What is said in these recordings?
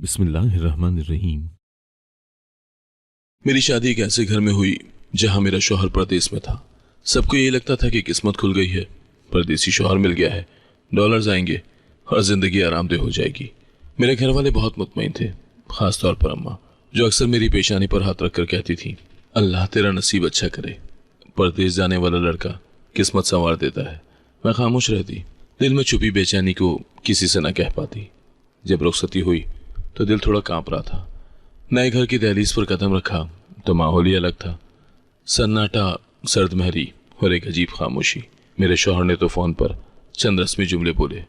बिस्मिल्लाह अर्रहमान अर्रहीम। मेरी शादी एक ऐसे घर में हुई जहां मेरा शौहर परदेश में था। सबको यही लगता था कि किस्मत खुल गई है, परदेसी शौहर मिल गया है, डॉलर्स आएंगे और जिंदगी आरामदेह हो जाएगी। मेरे घर वाले बहुत मुतमईन थे, खास तौर पर अम्मा, जो अक्सर मेरी पेशानी पर हाथ रखकर कहती थी, अल्लाह तेरा नसीब अच्छा करे, परदेश जाने वाला लड़का किस्मत संवार देता है। मैं खामोश रहती, दिल में छुपी बेचैनी को किसी से न कह पाती। जब रुखसती हुई तो दिल थोड़ा कांप रहा था। नए घर की दहलीज पर कदम रखा तो माहौल ही अलग था। सन्नाटा, सर्द महरी और एक अजीब खामोशी। मेरे शौहर ने तो फोन पर चंद रस्मी जुमले बोले,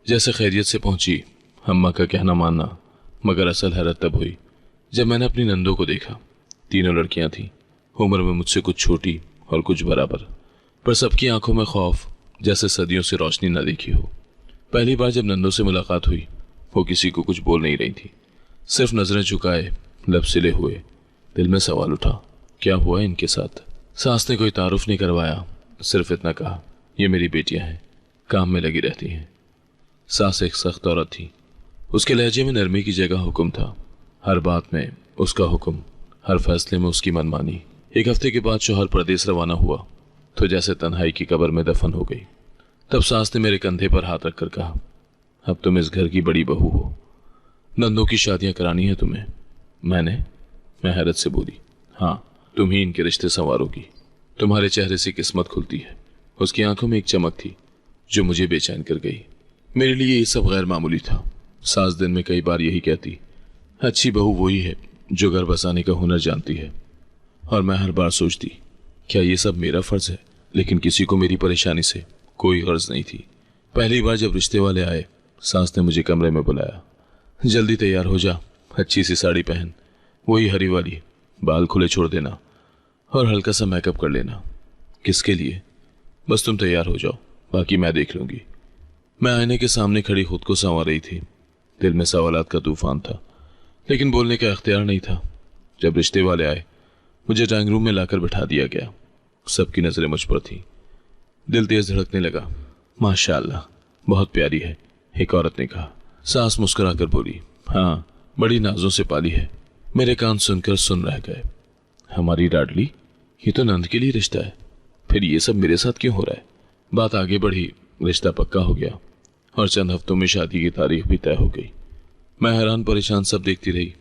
जैसे खैरियत से पहुंची, अम्मा का कहना मानना। मगर असल हैरत तब हुई जब मैंने अपनी नंदों को देखा। तीनों लड़कियां थीं, उम्र में मुझसे कुछ छोटी और कुछ बराबर, पर सबकी आंखों में खौफ, जैसे सदियों से रोशनी न देखी हो। पहली बार जब नंदों से मुलाकात हुई, वो किसी को कुछ बोल नहीं रही थी, सिर्फ नजरें झुकाए, लब सिले हुए। दिल में सवाल उठा, क्या हुआ इनके साथ? सास ने कोई तारुफ नहीं करवाया, सिर्फ इतना कहा, ये मेरी बेटियां हैं, काम में लगी रहती हैं। सास एक सख्त औरत थी, उसके लहजे में नरमी की जगह हुक्म था। हर बात में उसका हुक्म, हर फैसले में उसकी मनमानी। एक हफ्ते के बाद शौहर परदेश रवाना हुआ तो जैसे तन्हाई की कब्र में दफन हो गई। तब सास ने मेरे कंधे पर हाथ रखकर कहा, अब तुम इस घर की बड़ी बहू हो, नंदों की शादियां करानी है तुम्हें। मैं हैरत से बोली, हाँ, तुम ही इनके रिश्ते संवारोगी, तुम्हारे चेहरे से किस्मत खुलती है। उसकी आंखों में एक चमक थी जो मुझे बेचैन कर गई। मेरे लिए ये सब गैर मामूली था। सास दिन में कई बार यही कहती, अच्छी बहू वही है जो घर बसाने का हुनर जानती है। और मैं हर बार सोचती, क्या ये सब मेरा फर्ज है? लेकिन किसी को मेरी परेशानी से कोई गर्ज नहीं थी। पहली बार जब रिश्ते वाले आए, सास ने मुझे कमरे में बुलाया, जल्दी तैयार हो जा, अच्छी सी साड़ी पहन, वही हरी वाली, बाल खुले छोड़ देना और हल्का सा मेकअप कर लेना। किसके लिए? बस तुम तैयार हो जाओ, बाकी मैं देख लूंगी। मैं आईने के सामने खड़ी खुद को संवार रही थी। दिल में सवालात का तूफान था, लेकिन बोलने का इख्तियार नहीं था। जब रिश्ते वाले आए, मुझे ड्राइंग रूम में लाकर बिठा दिया गया। सबकी नजरें मुझ पर थी। दिल तेज धड़कने लगा। माशाअल्लाह, बहुत प्यारी है, एक औरत ने कहा। सास मुस्कुराकर बोली, हाँ, बड़ी नाजों से पाली है। मेरे कान सुनकर सुन रह गए। हमारी लाडली, ये तो नंद के लिए रिश्ता है, फिर ये सब मेरे साथ क्यों हो रहा है? बात आगे बढ़ी, रिश्ता पक्का हो गया और चंद हफ्तों में शादी की तारीख भी तय हो गई। मैं हैरान परेशान सब देखती रही।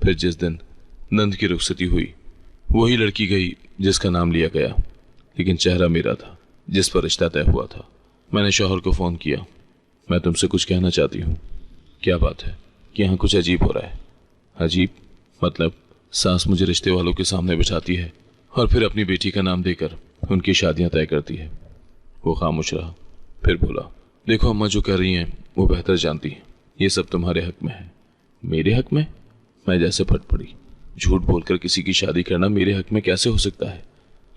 फिर जिस दिन नंद की रुखसती हुई, वही लड़की गई जिसका नाम लिया गया, लेकिन चेहरा मेरा था जिस पर रिश्ता तय हुआ था। मैंने शौहर को फोन किया, मैं तुमसे कुछ कहना चाहती हूँ। क्या बात है? कि यहाँ कुछ अजीब हो रहा है। अजीब मतलब? सास मुझे रिश्ते वालों के सामने बिठाती है और फिर अपनी बेटी का नाम देकर उनकी शादियां तय करती है। वो खामोश रहा, फिर बोला, देखो अम्मा, जो कर रही हैं वो बेहतर जानती हैं, ये सब तुम्हारे हक में है। मेरे हक में? मैं जैसे फट पड़ी। झूठ बोलकर किसी की शादी करना मेरे हक में कैसे हो सकता है?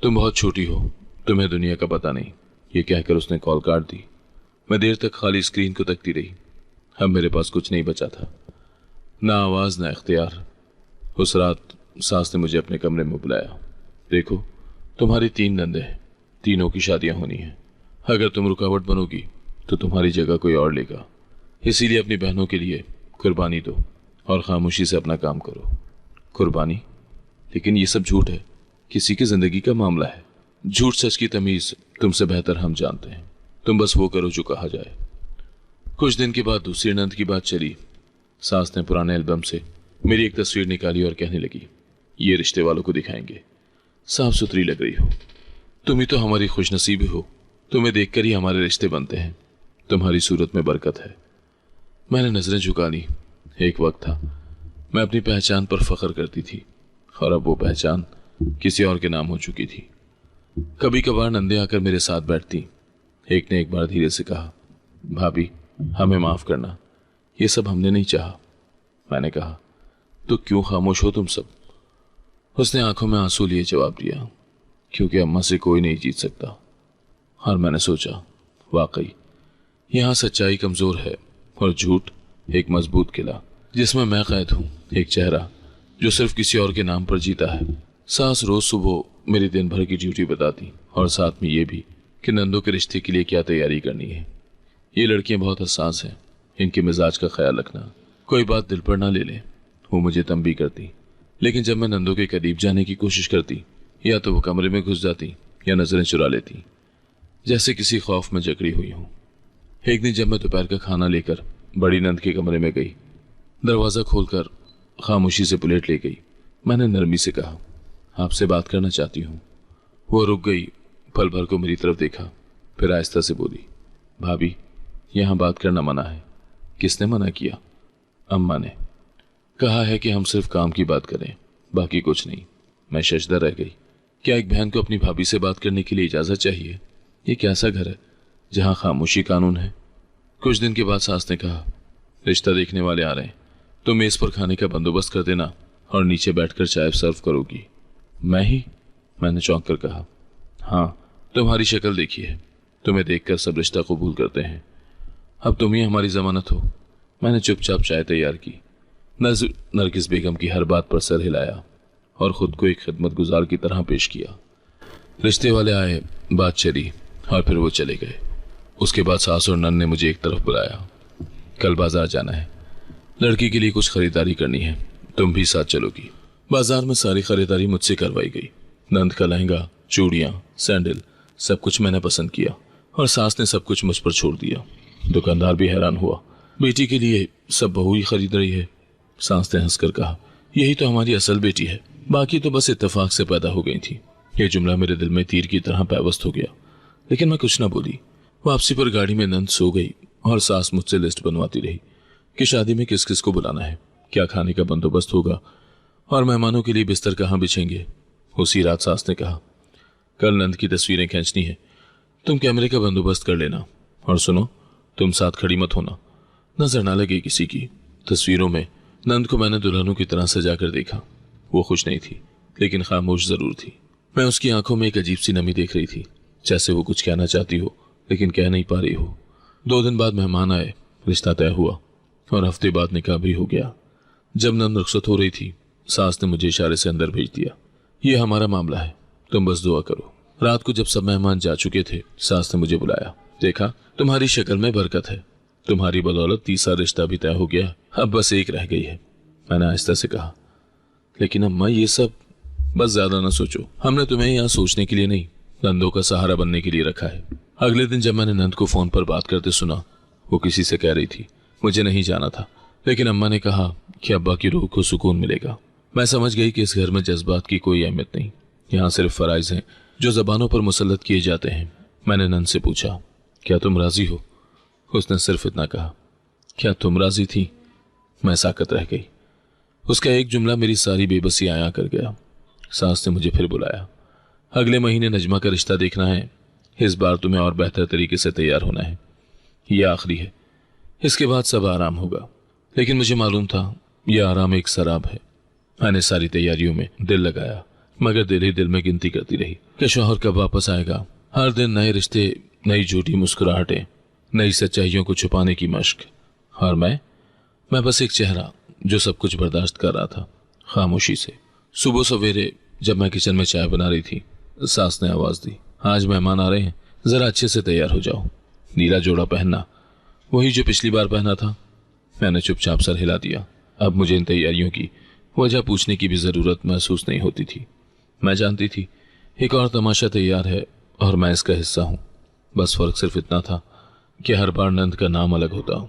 तुम बहुत छोटी हो, तुम्हें दुनिया का पता नहीं। ये कहकर उसने कॉल काट दी। मैं देर तक खाली स्क्रीन को तकती रही। अब मेरे पास कुछ नहीं बचा था, ना आवाज ना इख्तियार। उस रात सास ने मुझे अपने कमरे में बुलाया। देखो, तुम्हारी 3 नंदे हैं, तीनों की शादियां होनी है। अगर तुम रुकावट बनोगी तो तुम्हारी जगह कोई और लेगा। इसीलिए अपनी बहनों के लिए कुर्बानी दो और खामोशी से अपना काम करो। कुर्बानी? लेकिन ये सब झूठ है, किसी की जिंदगी का मामला है। झूठ सच की तमीज तुमसे बेहतर हम जानते हैं। तुम बस वो करो जो कहा जाए। कुछ दिन के बाद दूसरी नंद की बात चली। सास ने पुराने एल्बम से मेरी एक तस्वीर निकाली और कहने लगी, ये रिश्ते वालों को दिखाएंगे। साफ सुथरी लग रही हो, तुम ही तो हमारी खुशनसीबी हो, तुम्हें देखकर ही हमारे रिश्ते बनते हैं। तुम्हारी सूरत में बरकत है। मैंने नजरें झुका ली। एक वक्त था मैं अपनी पहचान पर फख्र करती थी और अब वो पहचान किसी और के नाम हो चुकी थी। कभी कभार नंदे आकर मेरे साथ बैठती। एक ने एक बार धीरे से कहा, भाभी, हमें माफ करना, ये सब हमने नहीं चाहा। मैंने कहा, तो क्यों खामोश हो तुम सब? उसने आंखों में आंसू लिए जवाब दिया, क्योंकि अम्मा से कोई नहीं जीत सकता। और मैंने सोचा, वाकई यहाँ सच्चाई कमजोर है और झूठ एक मजबूत किला, जिसमें मैं कैद हूँ, एक चेहरा जो सिर्फ किसी और के नाम पर जीता है। सास रोज सुबह मेरी दिन भर की ड्यूटी बताती और साथ में ये भी कि नंदों के रिश्ते के लिए क्या तैयारी करनी है। ये लड़कियां बहुत हसास हैं, इनके मिजाज का ख्याल रखना। कोई बात दिल पर ना ले ले, वो मुझे तंबी करती, लेकिन जब मैं नंदू के करीब जाने की कोशिश करती या तो वो कमरे में घुस जाती या नजरें चुरा लेती, जैसे किसी खौफ में जकड़ी हुई हूं। एक दिन जब मैं दोपहर का खाना लेकर बड़ी नंद के कमरे में गई, दरवाज़ा खोलकर खामोशी से प्लेट ले गई। मैंने नरमी से कहा, आपसे बात करना चाहती हूँ। वो रुक गई, पल भर को मेरी तरफ देखा, फिर आहिस्ता से बोली, भाभी यहाँ बात करना मना है। किसने मना किया? अम्मा ने कहा है कि हम सिर्फ काम की बात करें, बाकी कुछ नहीं। मैं शर्मदा रह गई। क्या एक बहन को अपनी भाभी से बात करने के लिए इजाज़त चाहिए? ये कैसा घर है जहाँ खामोशी कानून है? कुछ दिन के बाद सास ने कहा, रिश्ता देखने वाले आ रहे हैं, तो मेज़ पर खाने का बंदोबस्त कर देना और नीचे बैठकर चाय सर्व करोगी। मैं ही? मैंने चौंक कर कहा, हाँ, तुम्हारी शक्ल देखी है, तुम्हें देखकर सब रिश्ता कबूल करते हैं। अब तुम ही हमारी जमानत हो। मैंने चुपचाप चाय तैयार की, नरगिस बेगम की हर बात पर सर हिलाया और खुद को एक खिदमतगुजार की तरह पेश किया। रिश्ते वाले आए, बात चली और फिर वो चले गए। उसके बाद सास और नन ने मुझे एक तरफ बुलाया, कल बाजार जाना है, लड़की के लिए कुछ खरीदारी करनी है, तुम भी साथ चलोगी। बाजार में सारी खरीदारी मुझसे करवाई गई। नंद का लहंगा, चूड़ियाँ, सैंडल, सब कुछ मैंने पसंद किया और सास ने सब कुछ मुझ पर छोड़ दिया। दुकानदार भी हैरान हुआ, बेटी के लिए सब बहू ही खरीद रही है। सास ने हंसकर कहा, यही तो हमारी असल बेटी है, बाकी तो बस इत्तेफाक से पैदा हो गई थी। ये जुमला मेरे दिल में तीर की तरह पैवस्त हो गया, लेकिन मैं कुछ न बोली। वापसी पर गाड़ी में नंद सो गई और सास मुझसे लिस्ट बनवाती रही कि शादी में किस किस को बुलाना है, क्या खाने का बंदोबस्त होगा और मेहमानों के लिए बिस्तर कहाँ बिछेंगे। उसी रात सास ने कहा, कल नंद की तस्वीरें खींचनी है, तुम कैमरे का बंदोबस्त कर लेना, और सुनो, तुम साथ खड़ी मत होना, नजर ना लगे किसी की। तस्वीरों में नंद को मैंने दुल्हनों की तरह सजा कर देखा। वो खुश नहीं थी, लेकिन खामोश जरूर थी। मैं उसकी आंखों में एक अजीब सी नमी देख रही थी, जैसे वो कुछ कहना चाहती हो लेकिन कह नहीं पा रही हो। 2 दिन बाद मेहमान आए, रिश्ता तय हुआ और हफ्ते बाद निकाह भी हो गया। जब नंद रुखसत हो रही थी, सास ने मुझे इशारे से अंदर भेज दिया, ये हमारा मामला है, तुम बस दुआ करो। रात को जब सब मेहमान जा चुके थे, सास ने मुझे बुलाया, देखा तुम्हारी शक्ल में बरकत है, तुम्हारी बदौलत तीसरा रिश्ता भी तय हो गया, अब बस एक रह गई है। मैंने आहिस्ता से कहा, लेकिन अम्मा ये सब, बस ज्यादा ना सोचो, हमने तुम्हें यहाँ सोचने के लिए नहीं, नंदों का सहारा बनने के लिए रखा है। अगले दिन जब मैंने नंद को फोन पर बात करते सुना, वो किसी से कह रही थी मुझे नहीं जाना था, लेकिन अम्मा ने कहा कि अब्बा की रूह को सुकून मिलेगा। मैं समझ गई कि इस घर में जज्बात की कोई अहमियत नहीं, यहाँ सिर्फ फराइज हैं जो जबानों पर मुसल्लत किए जाते हैं। मैंने नंद से पूछा, क्या तुम राजी हो? उसने सिर्फ इतना कहा, क्या तुम राजी थी? मैं साकत रह गई। उसका एक जुमला मेरी सारी बेबसी आया कर गया। सास ने मुझे फिर बुलाया, अगले महीने नजमा का रिश्ता देखना है, इस बार तुम्हें और बेहतर तरीके से तैयार होना है, ये आखिरी है, इसके बाद सब आराम होगा। लेकिन मुझे मालूम था यह आराम एक शराब है। मैंने सारी तैयारियों में दिल लगाया, मगर दिल ही दिल में गिनती करती रही कि शौहर कब वापस आएगा। हर दिन नए रिश्ते, नई झूठी मुस्कुराहटें, नई सच्चाइयों को छुपाने की मश्क, और मैं बस एक चेहरा जो सब कुछ बर्दाश्त कर रहा था, खामोशी से। सुबह सवेरे जब मैं किचन में चाय बना रही थी, सास ने आवाज दी, आज मेहमान आ रहे हैं, जरा अच्छे से तैयार हो जाओ, नीला जोड़ा पहनना, वही जो पिछली बार पहना था। मैंने चुपचाप सर हिला दिया। अब मुझे इन तैयारियों की वजह पूछने की भी जरूरत महसूस नहीं होती थी। मैं जानती थी एक और तमाशा तैयार है और मैं इसका हिस्सा हूँ। बस फर्क सिर्फ इतना था कि हर बार नंद का नाम अलग होता।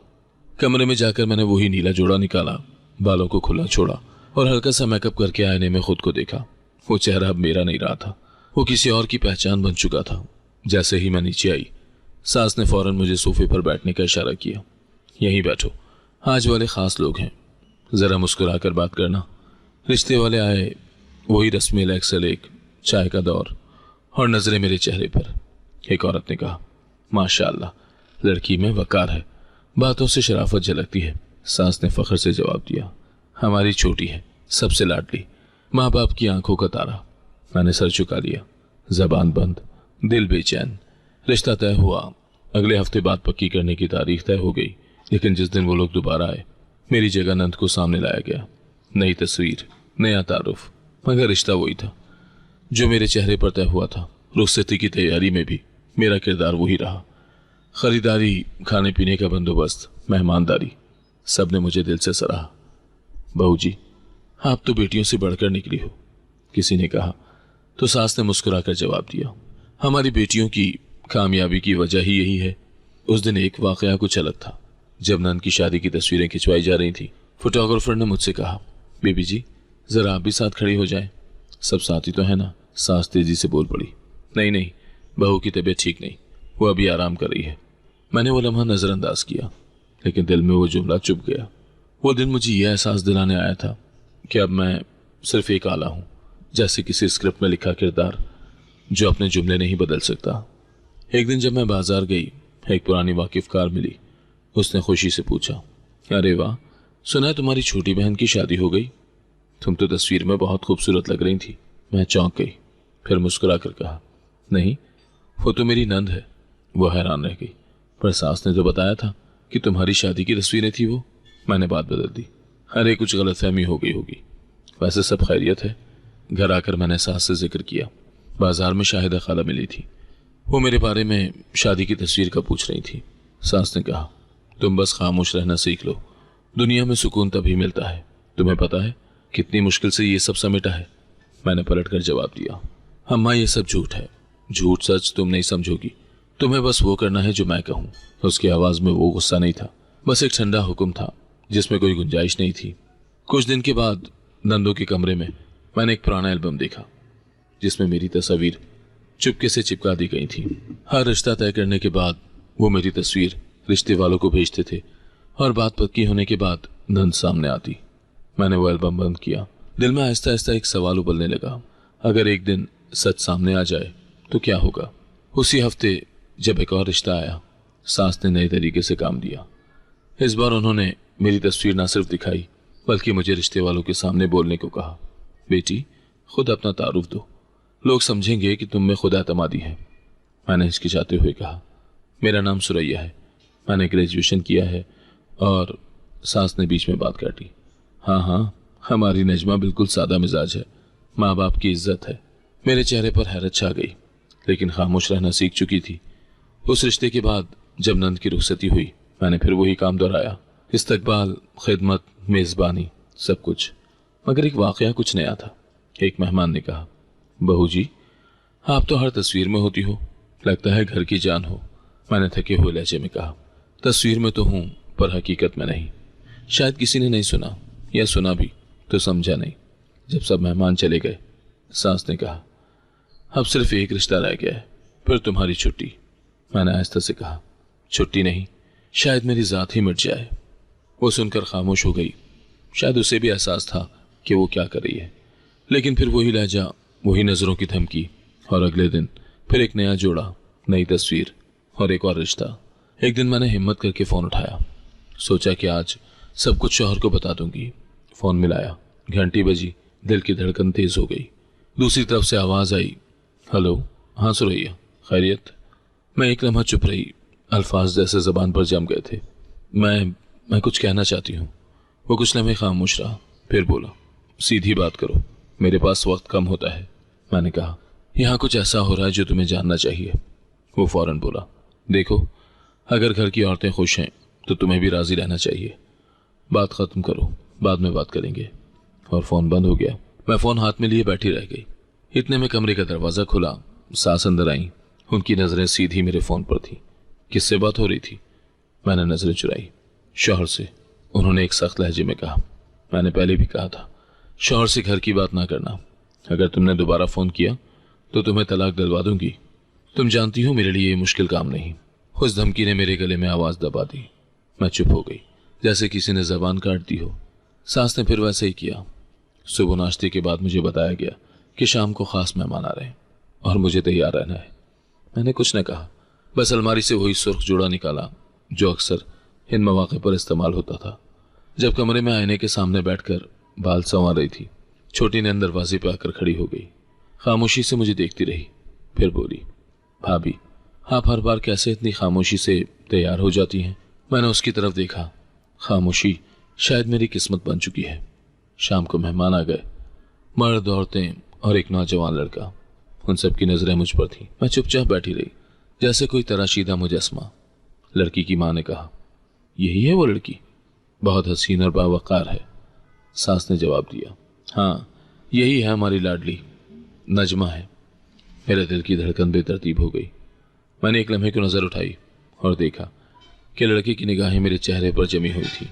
कमरे में जाकर मैंने वही नीला जोड़ा निकाला, बालों को खुला छोड़ा और हल्का सा मेकअप करके आईने में खुद को देखा। वो चेहरा अब मेरा नहीं रहा था, वो किसी और की पहचान बन चुका था। जैसे ही मैं नीचे आई, सास ने फौरन मुझे सोफे पर बैठने का इशारा किया, यहीं बैठो, आज वाले खास लोग हैं, जरा मुस्कुरा कर बात करना। रिश्ते वाले आए, वही रस्मी एक चाय का दौर और नजरें मेरे चेहरे पर। एक औरत ने कहा, माशाअल्लाह, लड़की में वकार है, बातों से शराफत झलकती है। सास ने फख्र से जवाब दिया, हमारी छोटी है, सबसे लाडली, माँ बाप की आंखों का तारा। मैंने सर झुका लिया, जबान बंद, दिल बेचैन। रिश्ता तय हुआ, अगले हफ्ते बात पक्की करने की तारीख तय हो गई। लेकिन जिस दिन वो लोग दोबारा आए, मेरी जगह नंद को सामने लाया गया। नई तस्वीर, नया तारुफ, मगर रिश्ता वही था जो मेरे चेहरे पर तय हुआ था। रुखसती की तैयारी में भी मेरा किरदार वही रहा, खरीदारी, खाने पीने का बंदोबस्त, मेहमानदारी, सब ने मुझे दिल से सराहा। बहू जी, आप तो बेटियों से बढ़कर निकली हो, किसी ने कहा तो सास ने मुस्कुराकर जवाब दिया, हमारी बेटियों की कामयाबी की वजह ही यही है। उस दिन एक वाकया कुछ अलग था। जब नंद की शादी की तस्वीरें खिंचवाई जा रही थी, फोटोग्राफर ने मुझसे कहा, बेबी जी जरा आप भी साथ खड़ी हो जाएं। सब साथी तो है ना? सास तेजी से बोल पड़ी। नहीं नहीं, बहू की तबीयत ठीक नहीं, वो अभी आराम कर रही है। मैंने वो लम्हा नजरअंदाज किया, लेकिन दिल में वो जुमला चुप गया। वो दिन मुझे यह एहसास दिलाने आया था कि अब मैं सिर्फ एक आला हूं, जैसे किसी स्क्रिप्ट में लिखा किरदार जो अपने जुमले नहीं बदल सकता। एक दिन जब मैं बाजार गई, एक पुरानी वाकिफकार मिली। उसने खुशी से पूछा, अरे वाह, सुना है तुम्हारी छोटी बहन की शादी हो गई? तुम तो तस्वीर में बहुत खूबसूरत लग रही थी। मैं चौंक गई, फिर मुस्कुरा कर कहा, नहीं, वो तो मेरी नंद है। वो हैरान रह गई, पर सास ने तो बताया था कि तुम्हारी शादी की तस्वीरें थी वो। मैंने बात बदल दी, अरे कुछ गलतफहमी हो गई होगी, वैसे सब खैरियत है। घर आकर मैंने सास से जिक्र किया, बाजार में शाहिदा खाला मिली थी, वो मेरे बारे में शादी की तस्वीर का पूछ रही थी। सास ने कहा, तुम बस खामोश रहना सीख लो, दुनिया में सुकून तभी मिलता है। तुम्हें पता है कितनी मुश्किल से ये सब समेटा है? मैंने पलटकर जवाब दिया, अम्मा ये सब झूठ है। झूठ सच तुम नहीं समझोगी, तुम्हें बस वो करना है जो मैं कहूँ। उसकी आवाज में वो गुस्सा नहीं था, बस एक ठंडा हुक्म था जिसमें कोई गुंजाइश नहीं थी। कुछ दिन के बाद नंदो के कमरे में मैंने एक पुराना एल्बम देखा जिसमें मेरी तस्वीर चुपके से चिपका दी गई थी। हर रिश्ता तय करने के बाद वो मेरी तस्वीर रिश्ते वालों को भेजते थे और बात पक्की होने के बाद नंद सामने आती। मैंने वो एल्बम बंद किया। दिल में आहिस्ता आहिस्ता एक सवाल उबलने लगा, अगर एक दिन सच सामने आ जाए तो क्या होगा? उसी हफ्ते जब एक और रिश्ता आया, सास ने नए तरीके से काम दिया। इस बार उन्होंने मेरी तस्वीर ना सिर्फ दिखाई बल्कि मुझे रिश्ते वालों के सामने बोलने को कहा, बेटी खुद अपना तारुफ दो, लोग समझेंगे कि तुम में खुदा एतमादी है। मैंने हिचकिचाते हुए कहा, मेरा नाम सुरैया है, मैंने ग्रेजुएशन किया है। और सास ने बीच में बात काटी, हाँ हाँ, हमारी नजमा बिल्कुल सादा मिजाज है, माँ बाप की इज्जत है। मेरे चेहरे पर हैरत छा गई, लेकिन खामोश रहना सीख चुकी थी। उस रिश्ते के बाद जब नंद की रुखसती हुई, मैंने फिर वही काम दोहराया, इस्तकबाल, खिदमत, मेज़बानी, सब कुछ। मगर एक वाकया कुछ नया था। एक मेहमान ने कहा, बहू जी आप तो हर तस्वीर में होती हो, लगता है घर की जान हो। मैंने थके हुए लहजे में कहा, तस्वीर में तो हूँ पर हकीकत में नहीं। शायद किसी ने नहीं सुना, या सुना भी तो समझा नहीं। जब सब मेहमान चले गए, सास ने कहा, अब सिर्फ एक रिश्ता रह गया है, फिर तुम्हारी छुट्टी। मैंने आहिस्ता से कहा, छुट्टी नहीं, शायद मेरी जात ही मिट जाए। वो सुनकर खामोश हो गई। शायद उसे भी एहसास था कि वो क्या कर रही है, लेकिन फिर वही लहजा, वही नजरों की धमकी, और अगले दिन फिर एक नया जोड़ा, नई तस्वीर और एक और रिश्ता। एक दिन मैंने हिम्मत करके फोन उठाया, सोचा कि आज सब कुछ शौहर को बता दूंगी। फोन मिलाया, घंटी बजी, दिल की धड़कन तेज हो गई। दूसरी तरफ से आवाज आई, हेलो, हाँ सुरैया, खैरियत? मैं एक लम्हा चुप रही, अल्फाज जैसे जबान पर जम गए थे। मैं कुछ कहना चाहती हूँ। वो कुछ लम्हे खामोश रहा, फिर बोला, सीधी बात करो, मेरे पास वक्त कम होता है। मैंने कहा, यहाँ कुछ ऐसा हो रहा है जो तुम्हें जानना चाहिए। वो फौरन बोला, देखो, अगर घर की औरतें खुश हैं तो तुम्हें भी राजी रहना चाहिए। बात खत्म करो, बाद में बात करेंगे। और फोन बंद हो गया। मैं फोन हाथ में लिए बैठी रह गई। इतने में कमरे का दरवाजा खुला, सास अंदर आई। उनकी नजरें सीधी मेरे फोन पर थी। किससे बात हो रही थी? मैंने नजरें चुराई। शौहर से, उन्होंने एक सख्त लहजे में कहा। मैंने पहले भी कहा था, शौहर से घर की बात ना करना। अगर तुमने दोबारा फोन किया तो तुम्हें तलाक दिलवा दूंगी। तुम जानती हो मेरे लिए ये मुश्किल काम नहीं। उस धमकी ने मेरे गले में आवाज दबा दी। मैं चुप हो गई, जैसे किसी ने जबान काट दी हो। सास ने फिर वैसे ही किया। सुबह नाश्ते के बाद मुझे बताया गया कि शाम को खास मेहमान आ रहे हैं और मुझे तैयार रहना है। मैंने कुछ न कहा, बस अलमारी से वही सुर्ख जोड़ा निकाला जो अक्सर इन मौके पर इस्तेमाल होता था। जब कमरे में आईने के सामने बैठकर बाल संवार रही थी, छोटी ने दरवाजे पर आकर खड़ी हो गई। खामोशी से मुझे देखती रही, फिर बोली, भाभी आप हर बार कैसे इतनी खामोशी से तैयार हो जाती हैं? मैंने उसकी तरफ देखा। खामोशी शायद मेरी किस्मत बन चुकी है। शाम को मेहमान आ गए, मर्द, औरतें और एक नौजवान लड़का। उन सब की नजरें मुझ पर थी। मैं चुपचाप बैठी रही, जैसे कोई तराशीदा मुजस्मा। लड़की की माँ ने कहा, यही है वो लड़की? बहुत हसीन और बावकार है, सास ने जवाब दिया। हाँ, यही है हमारी लाडली, नजमा है। मेरे दिल की धड़कन बेतरतीब हो गई। मैंने एक लम्हे को नजर उठाई और देखा कि लड़के की निगाहें मेरे चेहरे पर जमी हुई थी।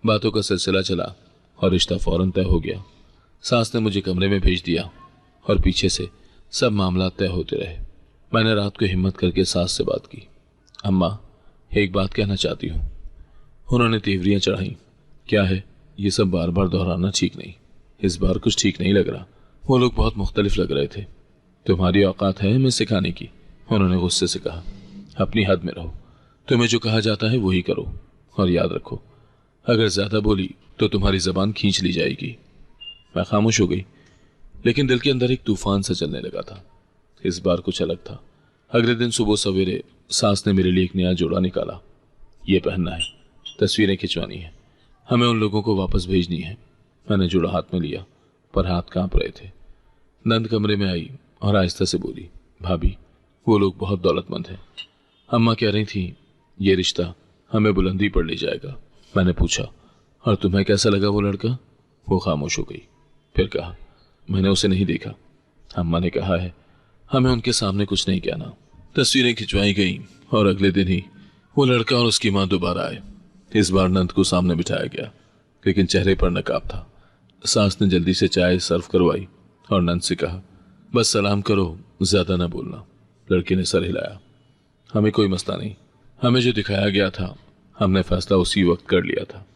बातों का सिलसिला चला और रिश्ता फौरन तय हो गया। सास ने मुझे कमरे में भेज दिया और पीछे से सब मामला तय होते रहे। मैंने रात को हिम्मत करके सास से बात की। अम्मा, एक बात कहना चाहती हूँ। उन्होंने तेवरियां चढ़ाई। क्या है? ये सब बार बार दोहराना ठीक नहीं। इस बार कुछ ठीक नहीं लग रहा। वो लोग बहुत मुख्तलिफ लग रहे थे। तुम्हारी औकात है हमें सिखाने की, उन्होंने गुस्से से कहा। अपनी हद में रहो, तुम्हें जो कहा जाता है वही करो, और याद रखो अगर ज्यादा बोली तो तुम्हारी जबान खींच ली जाएगी। मैं खामोश हो गई, लेकिन दिल के अंदर एक तूफान सा चलने लगा था। इस बार कुछ अलग था। अगले दिन सुबह सवेरे सास ने मेरे लिए एक नया जोड़ा निकाला। ये पहनना है, तस्वीरें खिंचवानी है, हमें उन लोगों को वापस भेजनी है। मैंने जोड़ा हाथ में लिया, पर हाथ कांप रहे थे। नंद कमरे में आई और आहिस्ता से बोली, भाभी, वो लोग बहुत दौलतमंद हैं। अम्मा कह रही थी ये रिश्ता हमें बुलंदी पर ले जाएगा। मैंने पूछा, और तुम्हें कैसा लगा वो लड़का? वो खामोश हो गई। फिर कहा, मैंने उसे नहीं देखा। अम्मा ने कहा है हमें उनके सामने कुछ नहीं कहना। तस्वीरें खिंचवाई गई और अगले दिन ही वो लड़का और उसकी माँ दोबारा आए। इस बार नंद को सामने बिठाया गया, लेकिन चेहरे पर नकाब था। सास ने जल्दी से चाय सर्व करवाई और नंद से कहा, बस सलाम करो, ज्यादा ना बोलना। लड़के ने सर हिलाया। हमें कोई मसला नहीं, हमें जो दिखाया गया था हमने फैसला उसी वक्त कर लिया था।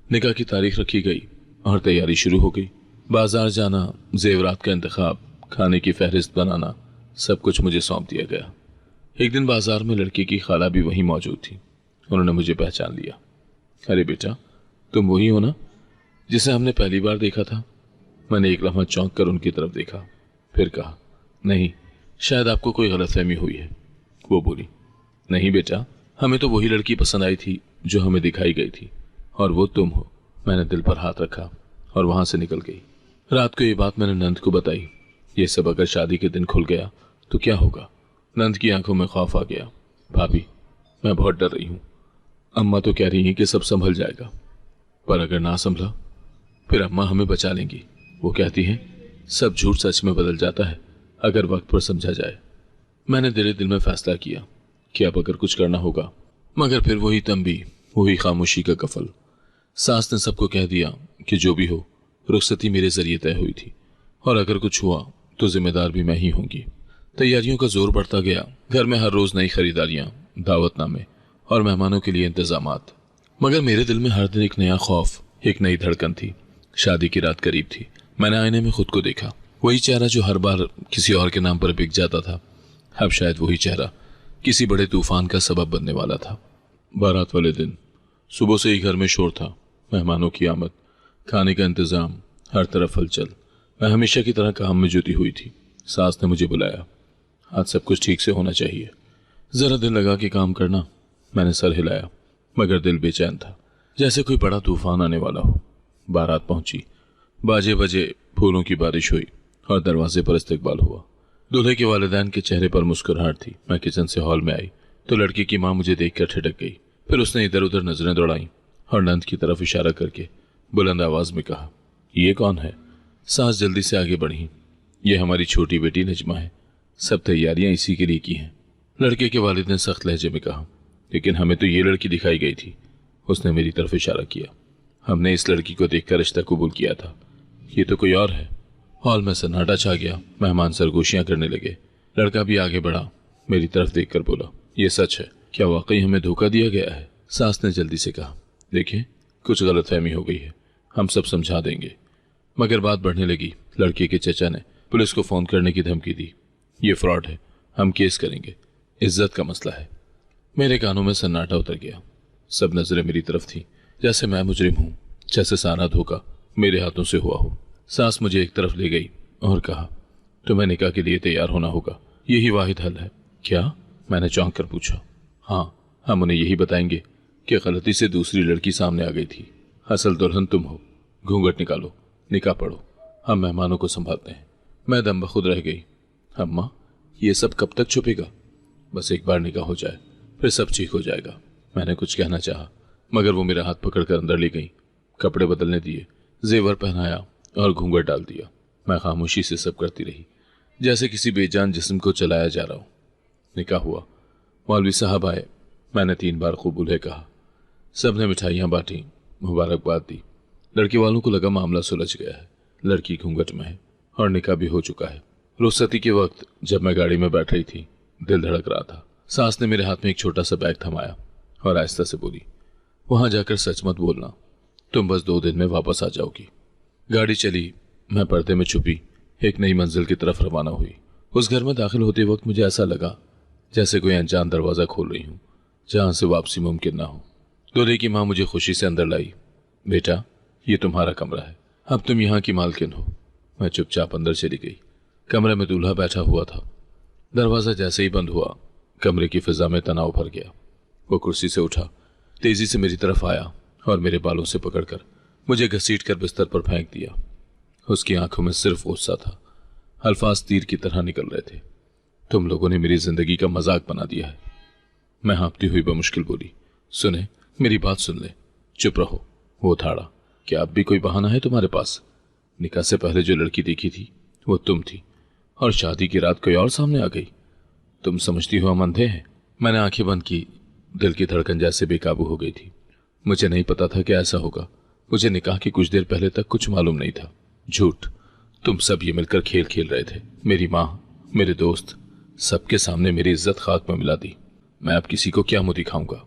निकाह की तारीख रखी गई और तैयारी शुरू हो गई। बाजार जाना, जेवरात का इंतखाब, खाने की फहरिस्त बनाना, सब कुछ मुझे सौंप दिया गया। एक दिन बाजार में लड़के की खाला भी वहीं मौजूद थी। उन्होंने मुझे पहचान लिया। अरे बेटा, तुम वही हो ना जिसे हमने पहली बार देखा था? मैंने एक लम्हा चौंक कर उनकी तरफ देखा, फिर कहा, नहीं, शायद आपको कोई गलतफहमी हुई है। वो बोली, नहीं बेटा, हमें तो वही लड़की पसंद आई थी जो हमें दिखाई गई थी, और वो तुम हो। मैंने दिल पर हाथ रखा और वहां से निकल गई। रात को ये बात मैंने नंद को बताई। ये सब अगर शादी के दिन खुल गया तो क्या होगा? नंद की आंखों में खौफ आ गया। भाभी, मैं बहुत डर रही हूँ। अम्मा तो कह रही हैं कि सब संभल जाएगा, पर अगर ना संभला फिर अम्मा हमें बचा लेंगी। वो कहती हैं सब झूठ सच में बदल जाता है अगर वक्त पर समझा जाए। मैंने दिल दिल में फैसला किया कि अब अगर कुछ करना होगा, मगर फिर वही तंबी, वही खामोशी का कफल। सास ने सबको कह दिया कि जो भी हो, रुखसती मेरे जरिए तय हुई थी, और अगर कुछ हुआ तो जिम्मेदार भी मैं ही होंगी। तैयारियों का जोर बढ़ता गया। घर में हर रोज नई खरीदारियां, दावतनामे और मेहमानों के लिए इंतजामात। मगर मेरे दिल में हर दिन एक नया खौफ, एक नई धड़कन थी। शादी की रात करीब थी। मैंने आईने में खुद को देखा। वही चेहरा जो हर बार किसी और के नाम पर बिक जाता था, अब शायद वही चेहरा किसी बड़े तूफान का सबब बनने वाला था। बारात वाले दिन सुबह से ही घर में शोर था। मेहमानों की आमद, खाने का इंतजाम, हर तरफ हलचल। मैं हमेशा की तरह काम में जुटी हुई थी। सास ने मुझे बुलाया। आज सब कुछ ठीक से होना चाहिए, जरा दिल लगा के काम करना। मैंने सर हिलाया, मगर दिल बेचैन था, जैसे कोई बड़ा तूफान आने वाला हो। बारात पहुंची, बाजे बजे, फूलों की बारिश हुई और दरवाजे पर इस्तकबाल हुआ। दूल्हे के वालिदैन के चेहरे पर मुस्कुराहट थी। मैं किचन से हॉल में आई तो लड़की की माँ मुझे देखकर ठिठक गई। फिर उसने इधर उधर नजरें दौड़ाई और नंद की तरफ इशारा करके बुलंद आवाज में कहा, ये कौन है? सास जल्दी से आगे बढ़ी। ये हमारी छोटी बेटी नजमा है, सब तैयारियां इसी के लिए की हैं। लड़के के वालिद ने सख्त लहजे में कहा, लेकिन हमें तो ये लड़की दिखाई गई थी। उसने मेरी तरफ इशारा किया। हमने इस लड़की को देखकर रिश्ता कबूल किया था, ये तो कोई और है। हॉल में सन्नाटा छा गया। मेहमान सरगोशियां करने लगे। लड़का भी आगे बढ़ा, मेरी तरफ देखकर बोला, ये सच है? क्या वाकई हमें धोखा दिया गया है? सास ने जल्दी से कहा, देखिए, कुछ गलतफहमी हो गई है, हम सब समझा देंगे। मगर बात बढ़ने लगी। लड़के के चचा ने पुलिस को फोन करने की धमकी दी। ये फ्रॉड है, हम केस करेंगे, इज्जत का मसला है। मेरे कानों में सन्नाटा उतर गया। सब नजरें मेरी तरफ थी, जैसे मैं मुजरिम हूं, जैसे सारा धोखा मेरे हाथों से हुआ हो। सास मुझे एक तरफ ले गई और कहा, तुम्हें निकाह के लिए तैयार होना होगा, यही वाहिद हल है। क्या? मैंने चौंक कर पूछा। हाँ, हम उन्हें यही बताएंगे कि गलती से दूसरी लड़की सामने आ गई थी, असल दुल्हन तुम हो। घूंघट निकालो, निकाह पढ़ो, हम मेहमानों को संभालते हैं। मैं दम बखुद रह गई। अम्मा, ये सब कब तक छुपेगा? बस एक बार निकाह हो जाए, फिर सब ठीक हो जाएगा। मैंने कुछ कहना चाहा, मगर वो मेरा हाथ पकड़कर अंदर ले गई, कपड़े बदलने दिए, जेवर पहनाया और घूंघट डाल दिया। मैं खामोशी से सब करती रही, जैसे किसी बेजान जिस्म को चलाया जा रहा हूं। निकाह हुआ, मौलवी साहब आए, मैंने 3 बार कबूल है कहा। सब ने मिठाइयाँ बांटी, मुबारकबाद दी। लड़के वालों को लगा मामला सुलझ गया है, लड़की घूंघट में है और निकाह भी हो चुका है। रुखसती के वक्त जब मैं गाड़ी में बैठ रही थी, दिल धड़क रहा था। सास ने मेरे हाथ में एक छोटा सा बैग थमाया और आहिस्ता से बोली, वहां जाकर सच मत बोलना, तुम बस 2 दिन में वापस आ जाओगी। गाड़ी चली, मैं पर्दे में छुपी एक नई मंजिल की तरफ रवाना हुई। उस घर में दाखिल होते वक्त मुझे ऐसा लगा जैसे कोई अनजान दरवाजा खोल रही हूँ, जहां से वापसी मुमकिन ना हो। दूल्हे की माँ मुझे खुशी से अंदर लाई। बेटा, ये तुम्हारा कमरा है, अब तुम यहाँ की मालकिन हो। मैं चुपचाप अंदर चली गई। कमरे में दूल्हा बैठा हुआ था। दरवाजा जैसे ही बंद हुआ, कमरे की फिजा में तनाव भर गया। वो कुर्सी से उठा, तेजी से मेरी तरफ आया और मेरे बालों से पकड़कर मुझे घसीट कर बिस्तर पर फेंक दिया। उसकी आंखों में सिर्फ गुस्सा था, अल्फाज तीर की तरह निकल रहे थे। तुम लोगों ने मेरी जिंदगी का मजाक बना दिया है। मैं हाँपती हुई बमुश्किल बोली, सुने, मेरी बात सुन ले। चुप रहो। वो थाड़ा, क्या अब भी कोई बहाना है तुम्हारे पास? निकाह से पहले जो लड़की देखी थी वो तुम थी, और शादी की रात कोई और सामने आ गई। तुम समझती हो हम अंधे हैं? मैंने आंखें बंद की, दिल की धड़कन जैसे बेकाबू हो गई थी। मुझे नहीं पता था कि ऐसा होगा। मुझे निकाह की कुछ देर पहले तक कुछ मालूम नहीं था। झूठ, तुम सब ये मिलकर खेल खेल रहे थे। मेरी माँ, मेरे दोस्त, सबके सामने मेरी इज्जत खाक में मिला दी। मैं अब किसी को क्या मुंह दिखाऊंगा?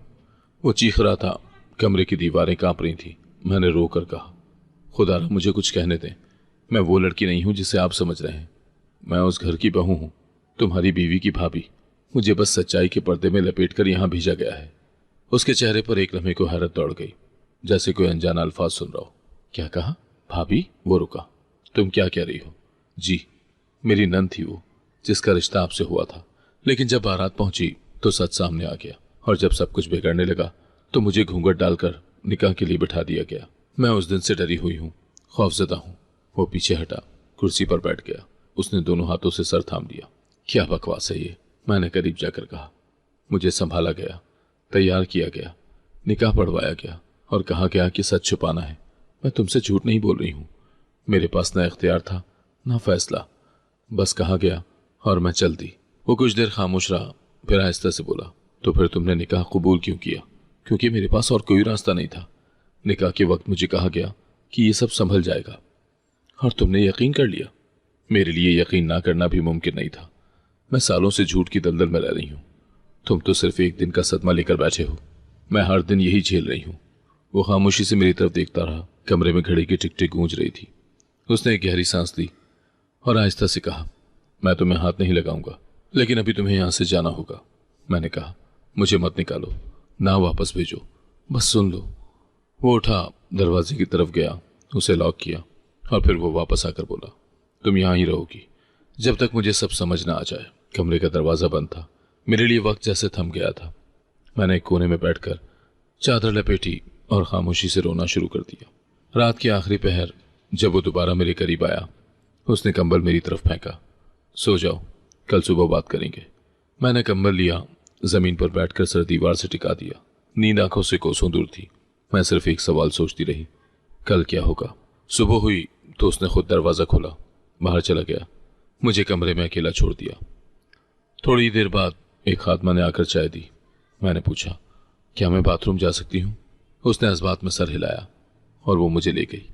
वो चीख रहा था, कमरे की दीवारें कांप रही थी। मैंने रो कर कहा, खुदारा मुझे कुछ कहने दें। मैं वो लड़की नहीं हूं जिसे आप समझ रहे हैं। मैं उस घर की बहू हूं, तुम्हारी बीवी की भाभी। मुझे बस सच्चाई के पर्दे में लपेटकर यहां भेजा गया है। उसके चेहरे पर एक लम्हे को हैरत दौड़ गई, जैसे कोई अनजाना अल्फाज सुन रहा हो। क्या कहा? भाभी? वो रुका। तुम क्या कह रही हो? जी, मेरी नंद थी वो, जिसका रिश्ता आपसे हुआ था। लेकिन जब बारात पहुंची तो सच सामने आ गया, और जब सब कुछ बिगड़ने लगा तो मुझे घूंघट डालकर निकाह के लिए बिठा दिया गया। मैं उस दिन से डरी हुई हूँ, खौफजदा हूँ। वो पीछे हटा, कुर्सी पर बैठ गया। उसने दोनों हाथों से सर थाम लिया। क्या बकवास है ये? मैंने करीब जाकर कहा। मुझे संभाला गया, तैयार किया गया, निकाह पढ़वाया गया और कहा गया कि सच छुपाना है। मैं तुमसे झूठ नहीं बोल रही हूँ। मेरे पास ना इख्तियार था ना फैसला, बस कहा गया और मैं चल दी। वो कुछ देर खामोश रहा, फिर आहिस्ता से बोला, तो फिर तुमने निकाह कबूल क्यों किया? क्योंकि मेरे पास और कोई रास्ता नहीं था। निकाह के वक्त मुझे कहा गया कि ये सब संभल जाएगा, और तुमने यकीन कर लिया। मेरे लिए यकीन ना करना भी मुमकिन नहीं था। मैं सालों से झूठ की दलदल में रह रही हूँ। तुम तो सिर्फ एक दिन का सदमा लेकर बैठे हो। मैं हर दिन यही झेल रही हूँ। वो खामोशी से मेरी तरफ देखता रहा। कमरे में घड़ी की टिक टिक गूंज रही थी। उसने एक गहरी सांस ली और आहिस्ता से कहा, मैं तुम्हें हाथ नहीं लगाऊंगा, लेकिन अभी तुम्हें यहां से जाना होगा। मैंने कहा, मुझे मत निकालो, ना वापस भेजो, बस सुन लो। वो उठा, दरवाजे की तरफ गया, उसे लॉक किया और फिर वो वापस आकर बोला, तुम यहां ही रहोगी जब तक मुझे सब समझ ना आ जाए। कमरे का दरवाजा बंद था। मेरे लिए वक्त जैसे थम गया था। मैंने एक कोने में बैठकर चादर लपेटी और खामोशी से रोना शुरू कर दिया। रात के आखिरी पहर जब वो दोबारा मेरे करीब आया, उसने कंबल मेरी तरफ फेंका। सो जाओ, कल सुबह बात करेंगे। मैंने कंबल लिया, जमीन पर बैठकर सर दीवार से टिका दिया। नींद आंखों से कोसों दूर थी। मैं सिर्फ एक सवाल सोचती रही, कल क्या होगा? सुबह हुई तो उसने खुद दरवाजा खोला, बाहर चला गया, मुझे कमरे में अकेला छोड़ दिया। थोड़ी देर बाद एक खात्मा ने आकर चाय दी। मैंने पूछा, क्या मैं बाथरूम जा सकती हूँ? उसने इस्बात में सर हिलाया और वो मुझे ले गई।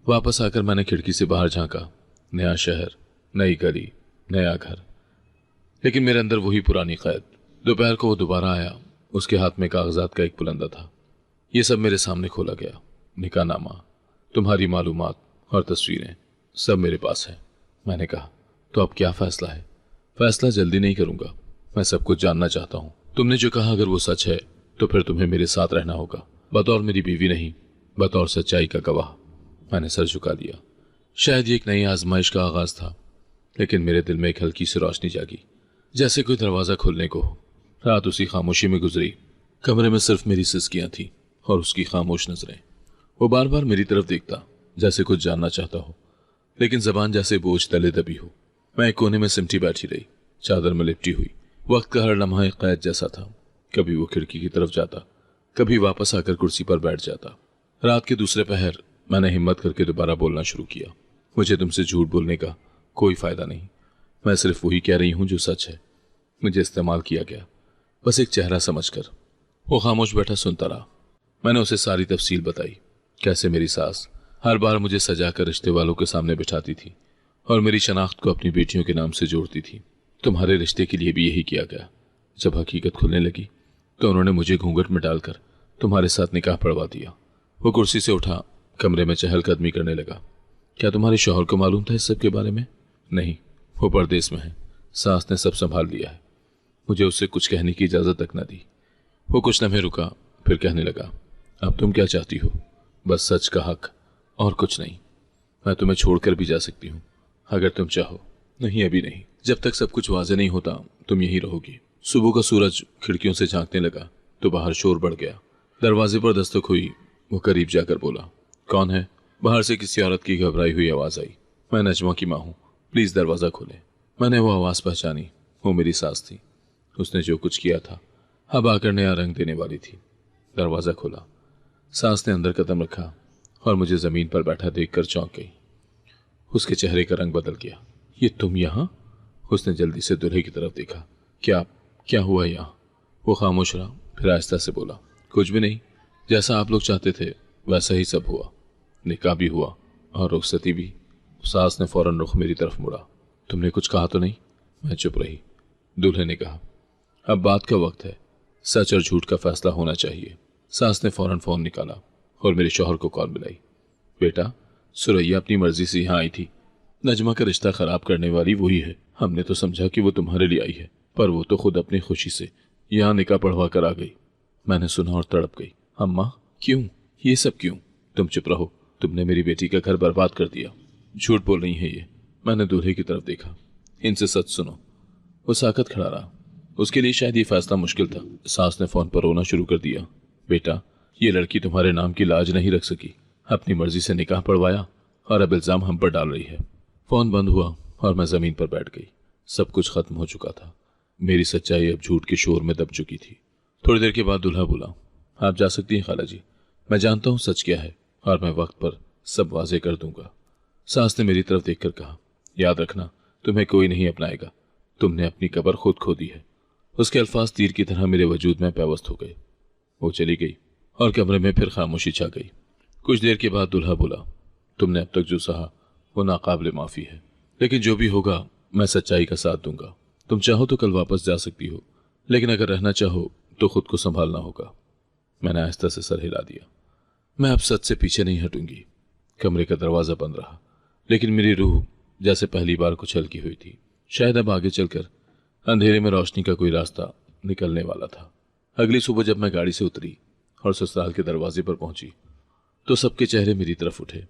वापस आकर मैंने खिड़की से बाहर झांका। नया शहर, नई गली, नया घर, लेकिन मेरे अंदर वही पुरानी कैद। दोपहर को वो दोबारा आया। उसके हाथ में कागजात का एक पुलंदा था। ये सब मेरे सामने खोला गया। निकाहनामा, तुम्हारी मालूमात और तस्वीरें सब मेरे पास है। मैंने कहा, तो अब क्या फैसला है? फैसला जल्दी नहीं करूंगा, मैं सब कुछ जानना चाहता हूँ। तुमने जो कहा अगर वो सच है तो फिर तुम्हें मेरे साथ रहना होगा, बतौर मेरी बीवी नहीं, बतौर सच्चाई का गवाह। मैंने सर झुका दिया। शायद ये एक नई आजमाइश का आगाज था, लेकिन मेरे दिल में एक हल्की सी रोशनी जागी, जैसे कोई दरवाजा खुलने को हो। रात उसी खामोशी में गुजरी। कमरे में सिर्फ मेरी सिसकियां थी और उसकी खामोश नजरें। वो बार बार मेरी तरफ देखता, जैसे कुछ जानना चाहता हो, लेकिन जबान जैसे बोझ तले दबी हो। मैं एक कोने में सिमटी बैठी रही, चादर में लिपटी हुई। वक्त का हर लम्हा एक कैद जैसा था। कभी वो खिड़की की तरफ जाता, कभी वापस आकर कुर्सी पर बैठ जाता। रात के दूसरे पहर मैंने हिम्मत करके दोबारा बोलना शुरू किया। मुझे तुमसे झूठ बोलने का कोई फायदा नहीं, मैं सिर्फ वही कह रही हूं जो सच है। मुझे इस्तेमाल किया गया, बस एक चेहरा समझकर। वो खामोश बैठा सुनता रहा। मैंने उसे सारी तफसील बताई, कैसे मेरी सास हर बार मुझे सजा कर रिश्ते वालों के सामने बिठाती थी और मेरी शनाख्त को अपनी बेटियों के नाम से जोड़ती थी। तुम्हारे रिश्ते के लिए भी यही किया गया। जब हकीकत खुलने लगी तो उन्होंने मुझे घूंघट में डालकर तुम्हारे साथ निकाह पढ़वा दिया। वो कुर्सी से उठा, कमरे में चहलकदमी करने लगा। क्या तुम्हारे शौहर को मालूम था इस सब के बारे में? नहीं, वो परदेश में है, सास ने सब संभाल लिया है। मुझे उससे कुछ कहने की इजाजत तक न दी। वो कुछ लम्हे रुका, फिर कहने लगा, अब तुम क्या चाहती हो? बस सच का हक और कुछ नहीं। मैं तुम्हें छोड़कर भी जा सकती हूँ अगर तुम चाहो। नहीं, अभी नहीं, जब तक सब कुछ वाज़ेह नहीं होता तुम यहीं रहोगी। सुबह का सूरज खिड़कियों से झांकने लगा तो बाहर शोर बढ़ गया। दरवाजे पर दस्तक हुई। वो करीब जाकर बोला, कौन है? बाहर से किसी औरत की घबराई हुई आवाज आई। मैं नजमा की माँ हूँ, प्लीज दरवाजा खोले। मैंने वो आवाज पहचानी। वो मेरी सास थी। उसने जो कुछ किया था अब आकर नया रंग देने वाली थी। दरवाजा खोला, सास ने अंदर कदम रखा और मुझे जमीन पर बैठा देखकर चौंक गई। उसके चेहरे का रंग बदल गया। ये तुम यहाँ? उसने जल्दी से दूल्हे की तरफ देखा। क्या हुआ यहाँ? वो खामोश रहा, फिर आहिस्ता से बोला, कुछ भी नहीं, जैसा आप लोग चाहते थे वैसा ही सब हुआ। निकाह भी हुआ और रुखसती भी। सास ने फौरन रुख मेरी तरफ मुड़ा। तुमने कुछ कहा तो नहीं? मैं चुप रही। दूल्हे ने कहा, अब बात का वक्त है, सच और झूठ का फैसला होना चाहिए। सास ने फौरन फोन निकाला और मेरे शौहर को कॉल मिलाई। बेटा, सुरैया अपनी मर्जी से यहाँ आई थी। नजमा का रिश्ता खराब करने वाली वही है। हमने तो समझा कि वो तुम्हारे लिए आई है, पर वो तो खुद अपनी खुशी से यहाँ निकाह पढ़वा कर आ गई। मैंने सुना और तड़प गई। अम्मा, क्यों? ये सब क्यों? तुम चुप रहो, तुमने मेरी बेटी का घर बर्बाद कर दिया। झूठ बोल रही है ये। मैंने दूल्हे की तरफ देखा। इनसे सच सुनो। वो साकत खड़ा रहा। उसके लिए शायद ये फैसला मुश्किल था। सास ने फोन पर रोना शुरू कर दिया। बेटा, ये लड़की तुम्हारे नाम की लाज नहीं रख सकी, अपनी मर्जी से निकाह पढ़वाया और अब इल्जाम हम पर डाल रही है। फोन बंद हुआ और मैं जमीन पर बैठ गई। सब कुछ खत्म हो चुका था। मेरी सच्चाई अब झूठ के शोर में दब चुकी थी। थोड़ी देर के बाद दूल्हा बोला, आप जा सकती हैं खाला जी, मैं जानता हूँ सच क्या है और मैं वक्त पर सब वाजे कर दूंगा। सास ने मेरी तरफ देखकर कहा, याद रखना, तुम्हें कोई नहीं अपनाएगा। तुमने अपनी कब्र खुद खो दी है। उसके अल्फाज तीर की तरह मेरे वजूद में पैवस्त हो गए। वो चली गई और कमरे में फिर खामोशी छा गई। कुछ देर के बाद दूल्हा बोला, तुमने अब तक जो सहा वो नाकाबिले माफ़ी है, लेकिन जो भी होगा मैं सच्चाई का साथ दूंगा। तुम चाहो तो कल वापस जा सकती हो, लेकिन अगर रहना चाहो तो खुद को संभालना होगा। मैंने आहिस्ता से सर हिला दिया। मैं अब सच से पीछे नहीं हटूंगी। कमरे का दरवाज़ा बंद रहा, लेकिन मेरी रूह जैसे पहली बार कुछ हल्की हुई थी। शायद अब आगे चलकर अंधेरे में रोशनी का कोई रास्ता निकलने वाला था। अगली सुबह जब मैं गाड़ी से उतरी और ससुराल के दरवाजे पर पहुंची तो सबके चेहरे मेरी तरफ उठे,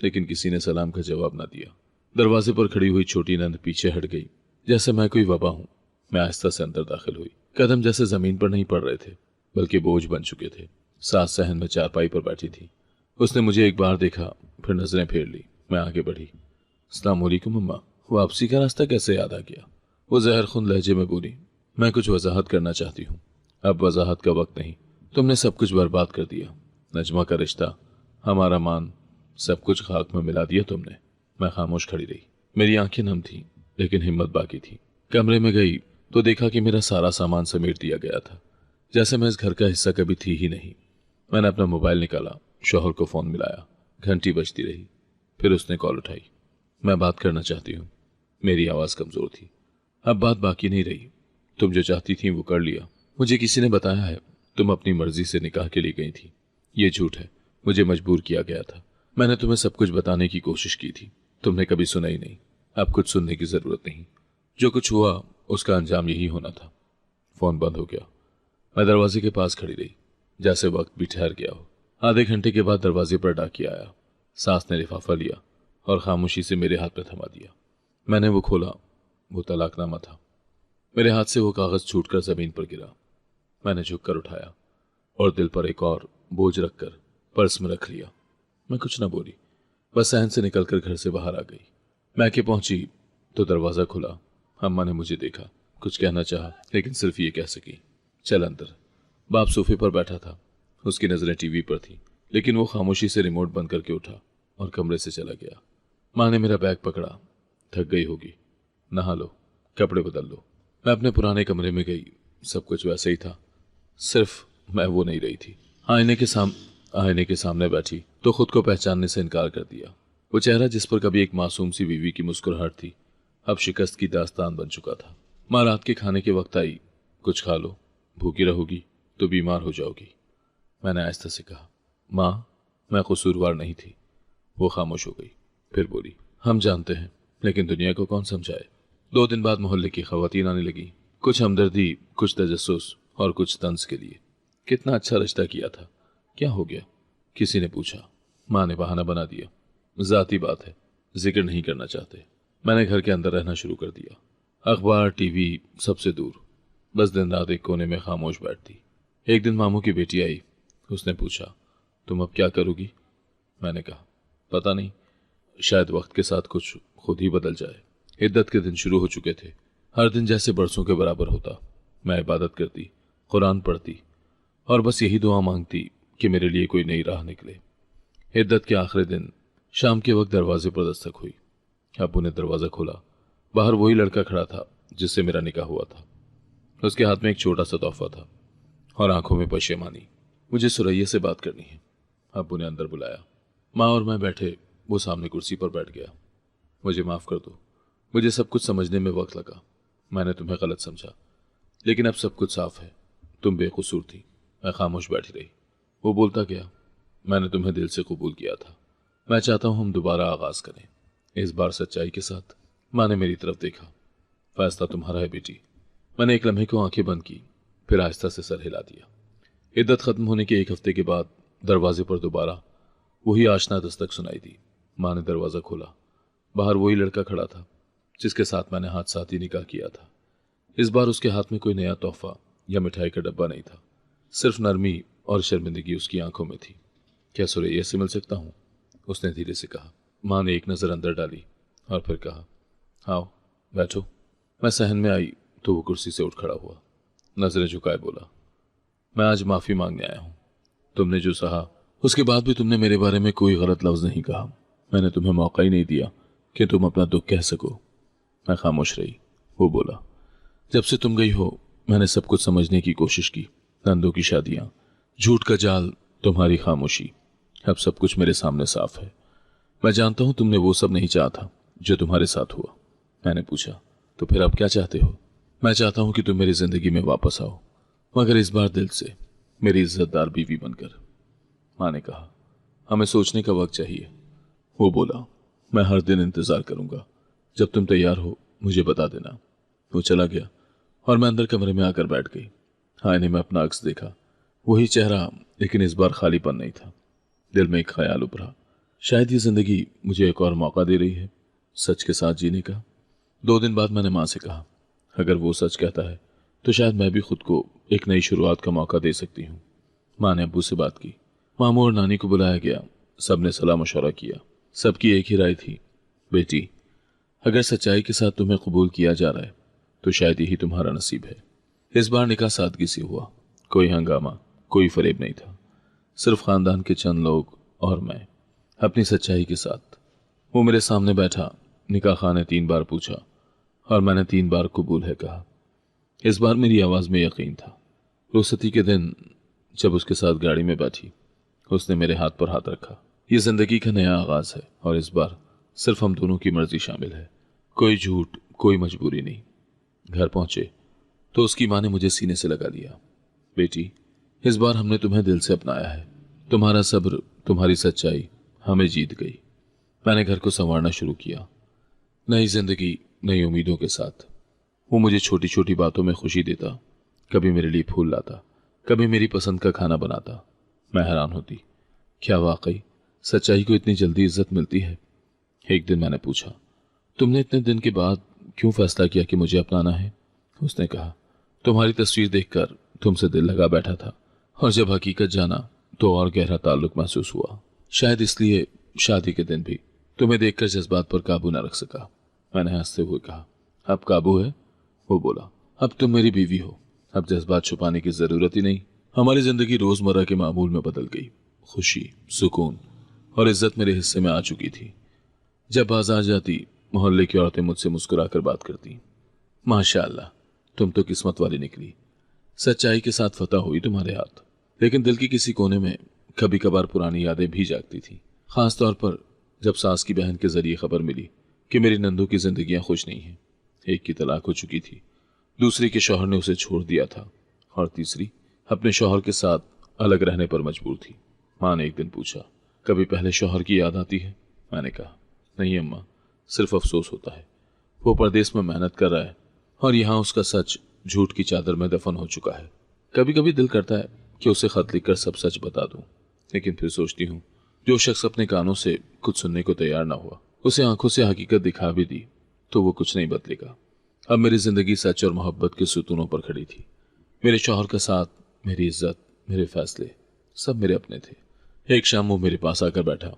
लेकिन किसी ने सलाम का जवाब न दिया। दरवाजे पर खड़ी हुई छोटी नंद पीछे हट गई, जैसे मैं कोई वबा हूं। मैं आहिस्ता से अंदर दाखिल हुई। कदम जैसे जमीन पर नहीं पड़ रहे थे, बल्कि बोझ बन चुके थे। सास सहन में चारपाई पर बैठी थी। उसने मुझे एक बार देखा, फिर नजरें फेर ली। मैं आगे बढ़ी। अस्सलाम वालेकुम अम्मा, वापसी का रास्ता कैसे याद आ गया? वो जहरखुन लहजे में बोली, मैं कुछ वजाहत करना चाहती हूँ। अब वजाहत का वक्त नहीं। तुमने सब कुछ बर्बाद कर दिया। नजमा का रिश्ता, हमारा मान, सब कुछ खाक में मिला दिया तुमने। मैं खामोश खड़ी रही। मेरी आंखें नम थी, लेकिन हिम्मत बाकी थी। कमरे में गई तो देखा कि मेरा सारा सामान समेट दिया गया था, जैसे मैं इस घर का हिस्सा कभी थी ही नहीं। मैंने अपना मोबाइल निकाला, शौहर को फोन मिलाया। घंटी बजती रही, फिर उसने कॉल उठाई। मैं बात करना चाहती हूँ। मेरी आवाज कमजोर थी। अब बात बाकी नहीं रही। तुम जो चाहती थी वो कर लिया। मुझे किसी ने बताया है तुम अपनी मर्जी से निकाह के लिए गई थी। ये झूठ है, मुझे मजबूर किया गया था। मैंने तुम्हें सब कुछ बताने की कोशिश की थी, तुमने कभी सुना ही नहीं। अब कुछ सुनने की जरूरत नहीं। जो कुछ हुआ उसका अंजाम यही होना था। फोन बंद हो गया। मैं दरवाजे के पास खड़ी रही, जैसे वक्त भी ठहर गया हो। आधे घंटे के बाद दरवाजे पर डाकिया आया। सास ने लिफाफा लिया और खामोशी से मेरे हाथ में थमा दिया। मैंने वो खोला। वो तलाकनामा था। मेरे हाथ से वो कागज छूटकर जमीन पर गिरा। मैंने झुककर उठाया और दिल पर एक और बोझ रखकर पर्स में रख लिया। मैं कुछ न बोली, बस सहन से निकलकर घर से बाहर आ गई। मैके पहुंची तो दरवाजा खुला। अम्मा ने मुझे देखा, कुछ कहना चाहा, लेकिन सिर्फ ये कह सकी, चल अंदर। बाप सोफे पर बैठा था। उसकी नजरें टीवी पर थीं, लेकिन वो खामोशी से रिमोट बंद करके उठा और कमरे से चला गया। माँ ने मेरा बैग पकड़ा। थक गई होगी, नहा लो, कपड़े बदल लो। मैं अपने पुराने कमरे में गई। सब कुछ वैसे ही था, सिर्फ मैं वो नहीं रही थी। आईने के सामने बैठी तो खुद को पहचानने से इनकार कर दिया। वो चेहरा जिस पर कभी एक मासूम सी बीवी की मुस्कुराहट थी, अब शिकस्त की दास्तान बन चुका था। माँ रात के खाने के वक्त आई। कुछ खा लो, भूखी रहोगी तो बीमार हो जाओगी। मैंने आहिस्ता से कहा, माँ मैं कसूरवार नहीं थी। वो खामोश हो गई, फिर बोली, हम जानते हैं, लेकिन दुनिया को कौन समझाए। 2 दिन बाद मोहल्ले की खवातीन आने लगी, कुछ हमदर्दी, कुछ तजस्सुस और कुछ तंज के लिए। कितना अच्छा रिश्ता किया था, क्या हो गया? किसी ने पूछा। माँ ने बहाना बना दिया, ज़ाती बात है, जिक्र नहीं करना चाहते। मैंने घर के अंदर रहना शुरू कर दिया, अखबार टीवी सबसे दूर, बस दिन रात एक कोने में खामोश बैठती। एक दिन मामू की बेटी आई। उसने पूछा, तुम अब क्या करोगी? मैंने कहा, पता नहीं, शायद वक्त के साथ कुछ खुद ही बदल जाए। इद्दत के दिन शुरू हो चुके थे। हर दिन जैसे बरसों के बराबर होता। मैं इबादत करती, कुरान पढ़ती और बस यही दुआ मांगती कि मेरे लिए कोई नई राह निकले। इद्दत के आखिरी दिन शाम के वक्त दरवाजे पर दस्तक हुई। अब्बू ने दरवाज़ा खोला। बाहर वही लड़का खड़ा था जिससे मेरा निकाह हुआ था। उसके हाथ में एक छोटा सा तोहफा था और आंखों में पशेमानी। मुझे सुरैया से बात करनी है। अब्बू ने अंदर बुलाया। माँ और मैं बैठे, वो सामने कुर्सी पर बैठ गया। मुझे माफ़ कर दो, मुझे सब कुछ समझने में वक्त लगा। मैंने तुम्हें गलत समझा, लेकिन अब सब कुछ साफ है। तुम बेकसूर थी। मैं खामोश बैठी रही। वो बोलता गया, मैंने तुम्हें दिल से कबूल किया था। मैं चाहता हूँ हम दोबारा आगाज़ करें, इस बार सच्चाई के साथ। माँ ने मेरी तरफ देखा। फैसला तुम्हारा है बेटी। मैंने एक लम्हे को आंखें बंद की, फिर आहिस्ता से सर हिला दिया। इद्दत खत्म होने के 1 हफ्ते के बाद दरवाजे पर दोबारा वही आशना दस्तक सुनाई दी। माँ ने दरवाज़ा खोला। बाहर वही लड़का खड़ा था जिसके साथ मैंने हाथ साथ ही निकाह किया था। इस बार उसके हाथ में कोई नया तोहफा या मिठाई का डब्बा नहीं था, सिर्फ नरमी और शर्मिंदगी उसकी आंखों में थी। क्या सुरैया से मिल सकता हूँ? उसने धीरे से कहा। माँ ने एक नज़र अंदर डाली और फिर कहा, आओ बैठो। मैं सहन में आई तो वो कुर्सी से उठ खड़ा हुआ, नजरें झुकाए बोला, मैं आज माफ़ी मांगने आया हूँ। तुमने जो सहा उसके बाद भी तुमने मेरे बारे में कोई गलत लफ्ज़ नहीं कहा। मैंने तुम्हें मौका ही नहीं दिया कि तुम अपना दुख कह सको। मैं खामोश रही। वो बोला, जब से तुम गई हो मैंने सब कुछ समझने की कोशिश की। नंदों की शादियाँ, झूठ का जाल, तुम्हारी खामोशी, अब सब कुछ मेरे सामने साफ है। मैं जानता हूँ तुमने वो सब नहीं चाहा था जो तुम्हारे साथ हुआ। मैंने पूछा, तो फिर अब क्या चाहते हो? मैं चाहता हूँ कि तुम मेरी जिंदगी में वापस आओ, मगर इस बार दिल से, मेरी इज्जतदार बीवी बनकर। माँ ने कहा, हमें सोचने का वक्त चाहिए। वो बोला, मैं हर दिन इंतजार करूंगा, जब तुम तैयार हो मुझे बता देना। वो चला गया और मैं अंदर कमरे में आकर बैठ गई। आईने में अपना अक्स देखा, वही चेहरा, लेकिन इस बार खालीपन नहीं था। दिल में एक ख्याल उभरा, शायद ये जिंदगी मुझे एक और मौका दे रही है सच के साथ जीने का। 2 दिन बाद मैंने माँ से कहा, अगर वो सच कहता है तो शायद मैं भी खुद को एक नई शुरुआत का मौका दे सकती हूँ। माँ ने अब्बू से बात की। मामू और नानी को बुलाया गया। सब ने सलाह मशवरा किया। सबकी एक ही राय थी, बेटी अगर सच्चाई के साथ तुम्हें कबूल किया जा रहा है तो शायद यही तुम्हारा नसीब है। इस बार निकाह सादगी से हुआ, कोई हंगामा, कोई फरेब नहीं था, सिर्फ खानदान के चंद लोग और मैं, अपनी सच्चाई के साथ। वो मेरे सामने बैठा। निकाह खां ने 3 बार पूछा और मैंने 3 बार कबूल है कहा। इस बार मेरी आवाज़ में यकीन था। रुखसती के दिन जब उसके साथ गाड़ी में बैठी, उसने मेरे हाथ पर हाथ रखा। ये जिंदगी का नया आगाज है और इस बार सिर्फ हम दोनों की मर्जी शामिल है, कोई झूठ, कोई मजबूरी नहीं। घर पहुंचे तो उसकी माँ ने मुझे सीने से लगा लिया। बेटी इस बार हमने तुम्हें दिल से अपनाया है। तुम्हारा सब्र, तुम्हारी सच्चाई हमें जीत गई। मैंने घर को संवारना शुरू किया, नई जिंदगी, नई उम्मीदों के साथ। वो मुझे छोटी छोटी बातों में खुशी देता, कभी मेरे लिए फूल लाता, कभी मेरी पसंद का खाना बनाता। मैं हैरान होती, क्या वाकई सच्चाई को इतनी जल्दी इज्जत मिलती है? एक दिन मैंने पूछा, तुमने इतने दिन के बाद क्यों फैसला किया कि मुझे अपनाना है? उसने कहा, तुम्हारी तस्वीर देखकर तुमसे दिल लगा बैठा था और जब हकीकत जाना तो और गहरा ताल्लुक महसूस हुआ। शायद इसलिए शादी के दिन भी तुम्हें देखकर जज्बात पर काबू न रख सका। मैंने हंसते हुए कहा, अब काबू है? वो बोला, अब तुम मेरी बीवी हो, अब जज्बात छुपाने की जरूरत ही नहीं। हमारी जिंदगी रोजमर्रा के मामूल में बदल गई। खुशी, सुकून और इज्जत मेरे हिस्से में आ चुकी थी। जब बाजार जाती, मोहल्ले की औरतें मुझसे मुस्कुराकर बात करती। माशाअल्लाह, तुम तो किस्मत वाली निकली, सच्चाई के साथ फतह हुई तुम्हारे हाथ। लेकिन दिल की किसी कोने में कभी कभार पुरानी यादें भी जागती थी, खास तौर पर जब सास की बहन के जरिए खबर मिली कि मेरी नंदू की जिंदगियां खुश नहीं हैं। एक की तलाक हो चुकी थी, दूसरी के शौहर ने उसे छोड़ दिया था और तीसरी अपने शौहर के साथ अलग रहने पर मजबूर थी। माँ ने एक दिन पूछा, कभी पहले शौहर की याद आती है? मैंने कहा, नहीं अम्मा, सिर्फ अफसोस होता है। वो परदेश में मेहनत कर रहा है और यहाँ उसका सच झूठ की चादर में दफन हो चुका है। कभी कभी दिल करता है कि उसे खत लिखकर सब सच बता दूं, लेकिन फिर सोचती हूँ जो शख्स अपने कानों से कुछ सुनने को तैयार ना हुआ, उसे आंखों से हकीकत दिखा भी दी तो वो कुछ नहीं बदलेगा। अब मेरी जिंदगी सच और मोहब्बत के सुतूनों पर खड़ी थी। मेरे शौहर का साथ, मेरी इज्जत, मेरे फैसले सब मेरे अपने थे। एक शाम वो मेरे पास आकर बैठा,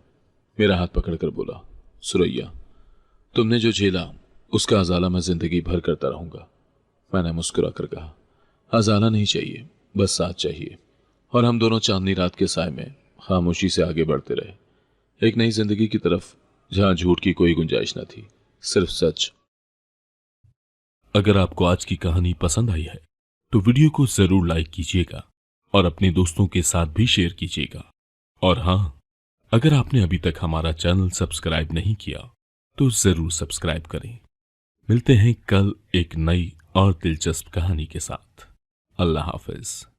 मेरा हाथ पकड़कर बोला, सुरैया, तुमने जो झेला उसका अजाला मैं जिंदगी भर करता रहूंगा। मैंने मुस्कुरा कर कहा, अजाला नहीं चाहिए, बस साथ चाहिए। और हम दोनों चांदनी रात के साए में खामोशी से आगे बढ़ते रहे, एक नई जिंदगी की तरफ जहां झूठ की कोई गुंजाइश न थी, सिर्फ सच। अगर आपको आज की कहानी पसंद आई है तो वीडियो को जरूर लाइक कीजिएगा और अपने दोस्तों के साथ भी शेयर कीजिएगा। और हाँ, अगर आपने अभी तक हमारा चैनल सब्सक्राइब नहीं किया तो जरूर सब्सक्राइब करें। मिलते हैं कल एक नई और दिलचस्प कहानी के साथ। अल्लाह हाफिज।